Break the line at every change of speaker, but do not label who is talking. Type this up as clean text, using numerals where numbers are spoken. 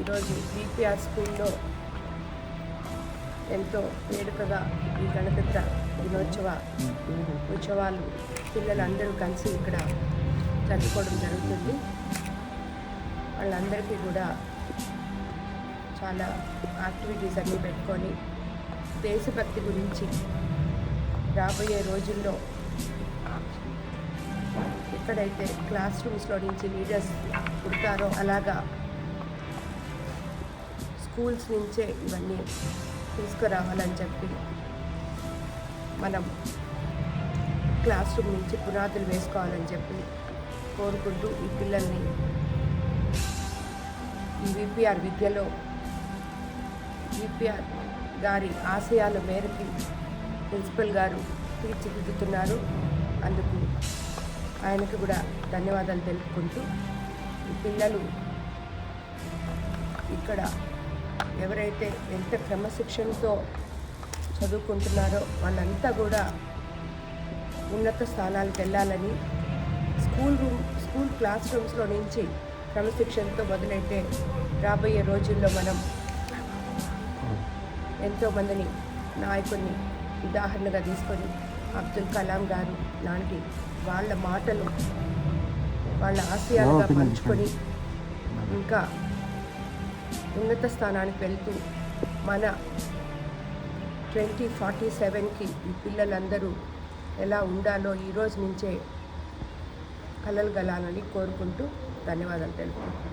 ఈరోజు బీపీఆర్ స్కూల్లో ఎంతో వేడుకగా ఈ గణతంత్ర దినోత్సవ ఉత్సవాలు పిల్లలందరూ కలిసి ఇక్కడ జరుపుకోవడం జరుగుతుంది. వాళ్ళందరికీ కూడా చాలా యాక్టివిటీస్ అన్నీ పెట్టుకొని దేశభక్తి గురించి రాబోయే రోజుల్లో ఎక్కడైతే క్లాస్ రూమ్స్లో నుంచి లీడర్స్ పుడతారో అలాగా స్కూల్స్ నుంచే ఇవన్నీ తీసుకురావాలని చెప్పి మనం క్లాస్ రూమ్ నుంచి పునాదులు వేసుకోవాలని చెప్పి కోరుకుంటూ ఈ పిల్లల్ని ఈ విపిఆర్ విద్యలో విపిఆర్ గారి ఆశయాల మేరకు ప్రిన్సిపల్ గారు తీర్చిదిద్దుతున్నారు. అందుకు ఆయనకు కూడా ధన్యవాదాలు తెలుపుకుంటూ ఈ పిల్లలు ఇక్కడ ఎవరైతే ఎంత క్రమశిక్షణతో చదువుకుంటున్నారో వాళ్ళంతా కూడా ఉన్నత స్థానాలకు వెళ్ళాలని స్కూల్ క్లాస్ రూమ్స్లో నుంచి క్రమశిక్షణతో మొదలైతే రాబోయే రోజుల్లో మనం ఎంతోమందిని నాయకుడిని ఉదాహరణగా తీసుకొని అబ్దుల్ కలాం గారు లాంటి వాళ్ళ మాటలు వాళ్ళ ఆశయాలుగా పంచుకొని ఇంకా ఉన్నత స్థానానికి వెళ్తూ మన 2047కి ఈ పిల్లలందరూ ఎలా ఉండాలో ఈరోజు నుంచే కలలు గలాలని కోరుకుంటూ ధన్యవాదాలు తెలుపుకుంటున్నాను.